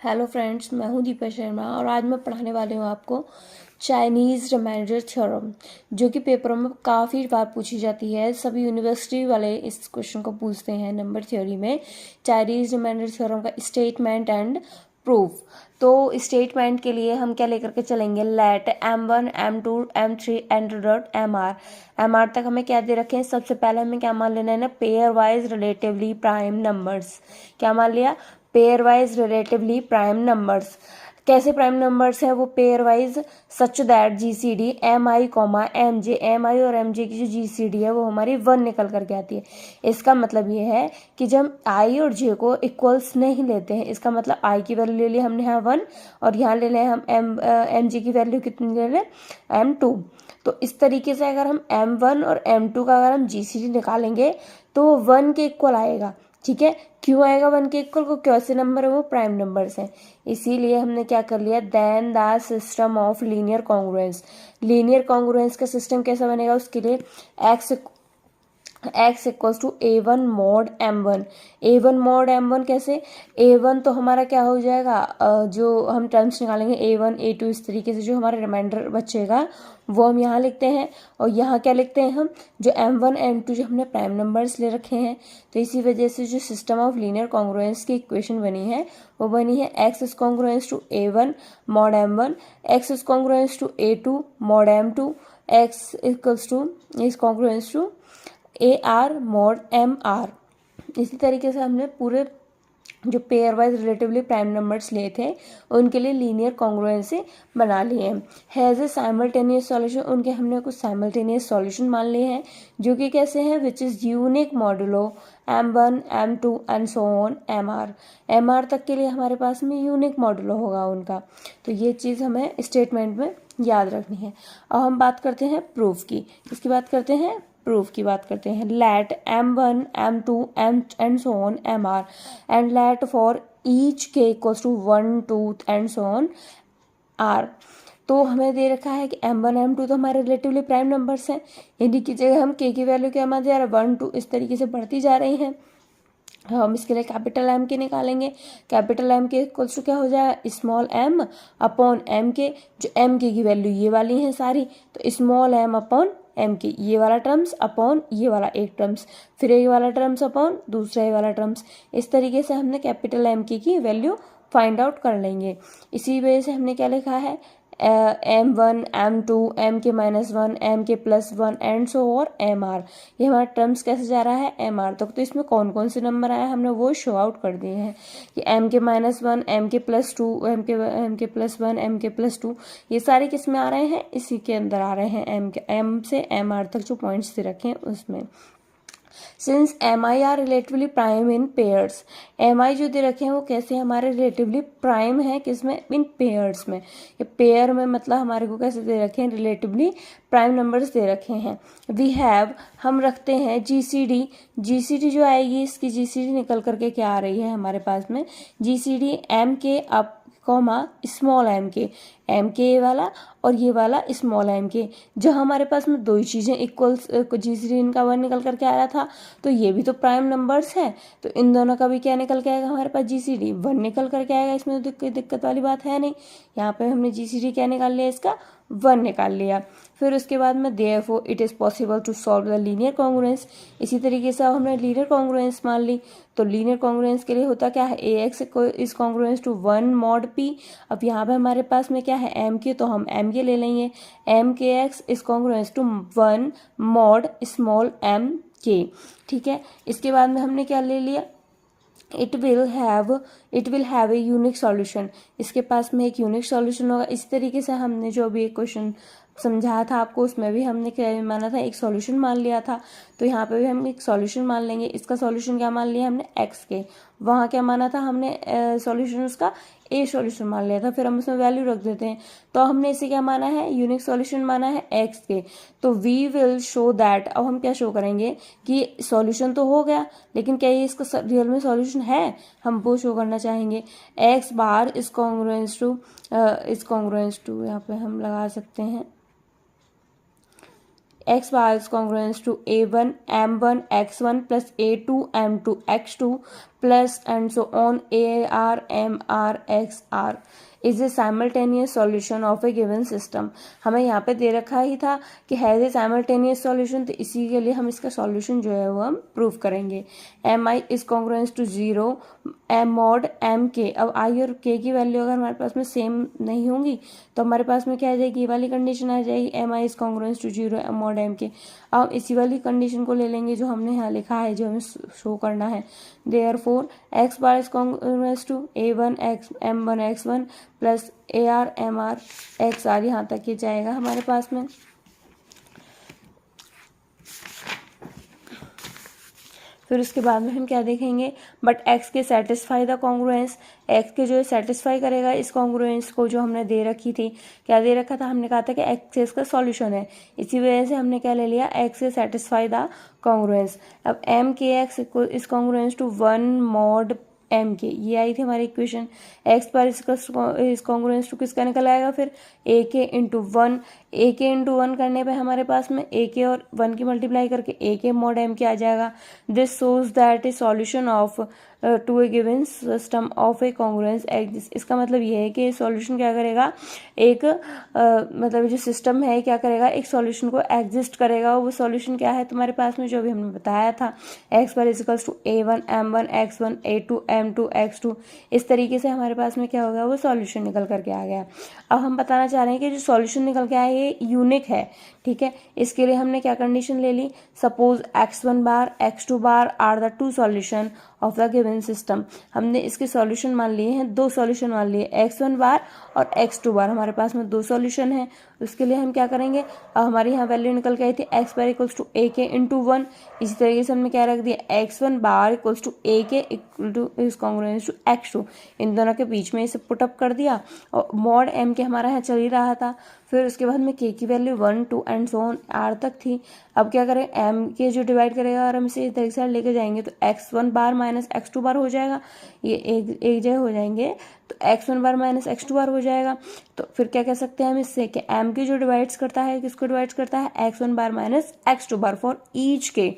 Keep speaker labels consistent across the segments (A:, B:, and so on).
A: Hello friends, मैं हूं दीपा शर्मा और आज मैं पढ़ाने वाली हूं आपको चाइनीज़ रिमाइंडर थ्योरम, जो कि पेपरों में काफ़ी बार पूछी जाती है। सभी यूनिवर्सिटी वाले इस क्वेश्चन को पूछते हैं नंबर थ्योरी में। चाइनीज़ रिमाइंडर थ्योरम का स्टेटमेंट एंड प्रूफ। तो स्टेटमेंट के लिए हम क्या लेकर के चलेंगे, let M1 M2 M3 and dot M R तक हमें क्या दे रखे हैं। सबसे पहले हमें क्या मान लेना है ना, pair wise relatively prime numbers. क्या मान लिया, pair wise relatively prime numbers. कैसे प्राइम नंबर्स हैं वो, pairwise such that GCD M I comma M J, M I और एम जे की जो जीसीडी है वो हमारी 1 निकल करके आती है। इसका मतलब ये है कि जब हम आई और जे को इक्वल्स नहीं लेते हैं, इसका मतलब आई की वैल्यू ले ली हमने यहाँ 1 और यहाँ ले लें हम एम जे की वैल्यू कितनी ले लें, M2। तो इस तरीके से अगर हम M1 और M2 का अगर हम जीसीडी निकालेंगे तो वो 1 के इक्वल आएगा। ठीक है, क्यों आएगा 1 के इक्वल, को कैसे नंबर है वो प्राइम नंबर्स हैं। इसीलिए हमने क्या कर लिया, then the system of linear congruence. Linear congruence का सिस्टम कैसा बनेगा, उसके लिए x equals to A1 mod M1। A1 mod M1 कैसे, A1 तो हमारा क्या हो जाएगा, जो हम टर्म्स निकालेंगे A1 A2 इस तरीके से जो हमारा रिमाइंडर बचेगा वो हम यहाँ लिखते हैं। और यहाँ क्या लिखते हैं हम, जो M1 M2 जो हमने प्राइम नंबर्स ले रखे हैं। तो इसी वजह से जो सिस्टम ऑफ लीनियर कॉन्ग्रुएंस की इक्वेशन बनी है वो बनी है x is congruence to A1 mod M1, x is congruence to A2 mod M2, x equals to is congruence to AR mod MR। इसी तरीके से हमने पूरे जो pair wise relatively prime numbers लिए थे उनके लिए लीनियर कॉन्ग्रुएंस से बना लिए हैं। हैज़ ए साइमल्टेनियस सॉल्यूशन, उनके हमने कुछ साइमल्टेनियस सॉल्यूशन मान लिए हैं जो कि कैसे हैं, which is unique modulo M1 M2 and so on MR तक के लिए हमारे पास में यूनिक मॉडुलो होगा उनका। तो ये चीज़ हमें स्टेटमेंट में याद रखनी है। अब हम बात करते हैं प्रूफ की। इसकी बात करते हैं, प्रूफ की बात करते हैं। Let M1 M2 M and so on MR and let for each K equals to 1 2 and so on R। तो हमें दे रखा है कि M1 M2 तो हमारे रिलेटिवली प्राइम नंबर्स हैं, यानी कि जगह हम के की वैल्यू क्या मान जा रहा है 1 2 इस तरीके से बढ़ती जा रही हैं। हम इसके लिए कैपिटल M के निकालेंगे। कैपिटल M के इक्वल्स टू क्या हो जाएगा, स्मॉल m अपॉन M के, जो M के की वैल्यू ये वाली हैं सारी, तो स्मॉल m अपॉन M के ये वाला टर्म्स अपॉन ये वाला एक टर्म्स, फिर ये वाला टर्म्स अपॉन दूसरा ये वाला टर्म्स। इस तरीके से हमने कैपिटल M की वैल्यू फाइंड आउट कर लेंगे। इसी वजह से हमने क्या लिखा है, M1 M2 M के -1 M के +1 एंड सो और MR। ये हमारा टर्म्स कैसे जा रहा है MR तक। तो इसमें कौन कौन से नंबर आए हमने वो शो आउट कर दिए हैं कि M के -1 M के +2 M के +1 M के +2 ये सारे किस में आ रहे हैं, इसी के अंदर आ रहे हैं M से MR तक जो पॉइंट्स दे रखे हैं उसमें। Since MI are relatively prime in pairs, MI जो दे रखे हैं वो कैसे हमारे रिलेटिवली प्राइम है, किसमें, इन पेयर्स में। ये पेयर में मतलब हमारे को कैसे दे रखे हैं, रिलेटिवली प्राइम नंबर्स दे रखे हैं। वी हैव, हम रखते हैं जीसीडी जो आएगी इसकी जीसीडी निकल करके क्या आ रही है हमारे पास में, जीसीडी M के अप कॉमा स्मॉल m के ये वाला और ये वाला स्मॉल m के। जो हमारे पास में दो ही चीज़ें इक्वल्स, जीसीडी इनका 1 निकल करके आ रहा था तो ये भी तो प्राइम नंबर्स है, तो इन दोनों का भी क्या निकल के आएगा हमारे पास, जीसीडी 1 निकल करके आएगा। इसमें तो कोई दिक्कत वाली बात है नहीं। यहाँ पे हमने जीसीडी क्या निकाल लिया, इसका 1 निकाल लिया। फिर उसके बाद में therefore it is possible to solve the linear congruence. इसी तरीके से हमने लीनियर कॉन्ग्रुएंस मान ली। तो लीनियर कॉन्ग्रुएंस के लिए होता क्या है, AX is congruence to 1 mod P। अब यहाँ पे हमारे पास में क्या है M के, तो हम M के ले लेंगे। M के X is congruence to 1 mod small M के। ठीक है, इसके बाद में हमने क्या ले लिया, it will have a unique solution. इसके पास में एक यूनिक सॉल्यूशन होगा। इस तरीके से हमने जो भी एक क्वेश्चन समझाया था आपको उसमें भी हमने क्या माना था, एक सॉल्यूशन मान लिया था। तो यहाँ पे भी हम एक सॉल्यूशन मान लेंगे। इसका सॉल्यूशन क्या मान लिया हमने, x के। वहाँ क्या माना था हमने, सॉल्यूशन उसका a सॉल्यूशन मान लिया था, फिर हम उसमें वैल्यू रख देते हैं। तो हमने इसे क्या माना है, यूनिक सॉल्यूशन माना है x के। तो वी विल शो दैट, अब हम क्या शो करेंगे कि सॉल्यूशन तो हो गया लेकिन क्या ये इसका रियल में सॉल्यूशन है, हम वो शो करना चाहेंगे। x bar is congruence to यहाँ पे हम लगा सकते हैं x bar is congruent to A1 M1 x1 plus A2 M2 x2 plus and so on AR MR XR is a simultaneous solution of a given system। हमें यहाँ पे दे रखा ही था कि हैज ए simultaneous solution, तो इसी के लिए हम इसका सॉल्यूशन जो है वो हम प्रूव करेंगे। mi is congruent to 0 m mod m k। अब i और k की वैल्यू अगर हमारे पास में सेम नहीं होंगी तो हमारे पास में क्या आ जाएगी, ये वाली कंडीशन आ जाएगी mi is congruent to 0 m mod m k। अब इसी वाली कंडीशन को ले लेंगे जो हमने यहाँ लिखा है, जो हमें शो करना है। Therefore x bar is congruent to a1 x m1 x1 plus AR MR XR, यहाँ तक ये जाएगा हमारे पास में। फिर उसके बाद में हम क्या देखेंगे, बट x के सेटिस्फाई द कॉन्ग्रुएंस, x के जो सेटिस्फाई करेगा इस कॉन्ग्रुएंस को जो हमने दे रखी थी। क्या दे रखा था, हमने कहा था कि x इसका सॉल्यूशन है, इसी वजह से हमने क्या ले लिया, x से सेटिस्फाई द कॉन्ग्रुएंस। अब m के x is congruence to 1 mod m के, ये आई थी हमारी इक्वेशन। x पर इस कॉन्ग्रुएंस टू किसका निकल आएगा, फिर a के इंटू 1, a के इंटू 1 करने पे हमारे पास में a के और 1 की मल्टीप्लाई करके a के मॉड m के आ जाएगा। This shows that a solution of to a given system of a congruence exist. इसका मतलब ये है कि सॉल्यूशन क्या करेगा, एक मतलब जो सिस्टम है क्या करेगा, एक सॉल्यूशन को एग्जिस्ट करेगा। वो सॉल्यूशन क्या है तुम्हारे पास में, जो भी हमने बताया था, x पर equals to a1 m1 x1 a2 m2 x2। इस तरीके से हमारे पास में क्या होगा, वो सॉल्यूशन निकल करके आ गया। अब हम बताना चाह रहे हैं कि जो सॉल्यूशन निकल के आया ये यूनिक है, ठीक है। इसके लिए हमने क्या कंडीशन ले ली, suppose x1 bar x2 bar are the two solution of the given system. हमने इसके सॉल्यूशन मान लिए हैं, दो सॉल्यूशन मान लिए, x1 बार और x2 बार, हमारे पास में दो सॉल्यूशन है। उसके लिए हम क्या करेंगे, अब हमारी यहाँ वैल्यू निकल के आई थी x bar equals to a के इंटू 1। इसी तरीके से हमने क्या रख दिया, x1 bar equals to a के equal to is congruence to x2। इन दोनों के बीच में इसे पुटअप कर दिया और मॉड m के हमारा यहाँ चल ही रहा था। फिर उसके बाद में k की value 1 2 and so on r तक थी। अब क्या करें, m के जो डिवाइड करेगा और हम इसे इधर साइड लेके जाएंगे तो x1 बार माइनस x2 बार हो जाएगा, ये एक जगह हो जाएंगे तो x1 बार माइनस x2 बार हो जाएगा। तो फिर क्या कह सकते हैं हम इससे कि m की जो डिवाइड्स करता है किसको डिवाइड्स करता है, x1 bar minus x2 bar for each के।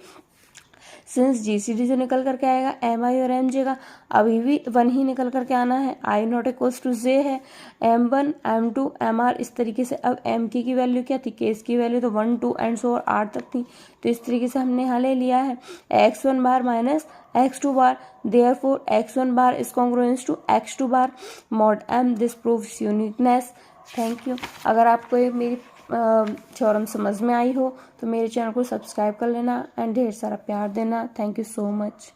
A: सिंस जीसीडी जो निकल करके आएगा एम आई और एम जे का, अभी भी 1 ही निकल करके आना है, आई नॉट इक्वल्स टू जे है, m1 m2 mr। इस तरीके से अब m की वैल्यू क्या थी, केस की वैल्यू तो 1 2 एंड सो और r तक थी, तो इस तरीके से हमने यहाँ ले लिया है x1 bar minus x2 bar. Therefore x1 bar is congruence to x2 bar mod m। This proves uniqueness. Thank you. अगर आपको ये मेरी थ्योरम समझ में आई हो तो मेरे चैनल को सब्सक्राइब कर लेना एंड ढेर सारा प्यार देना। Thank you so much.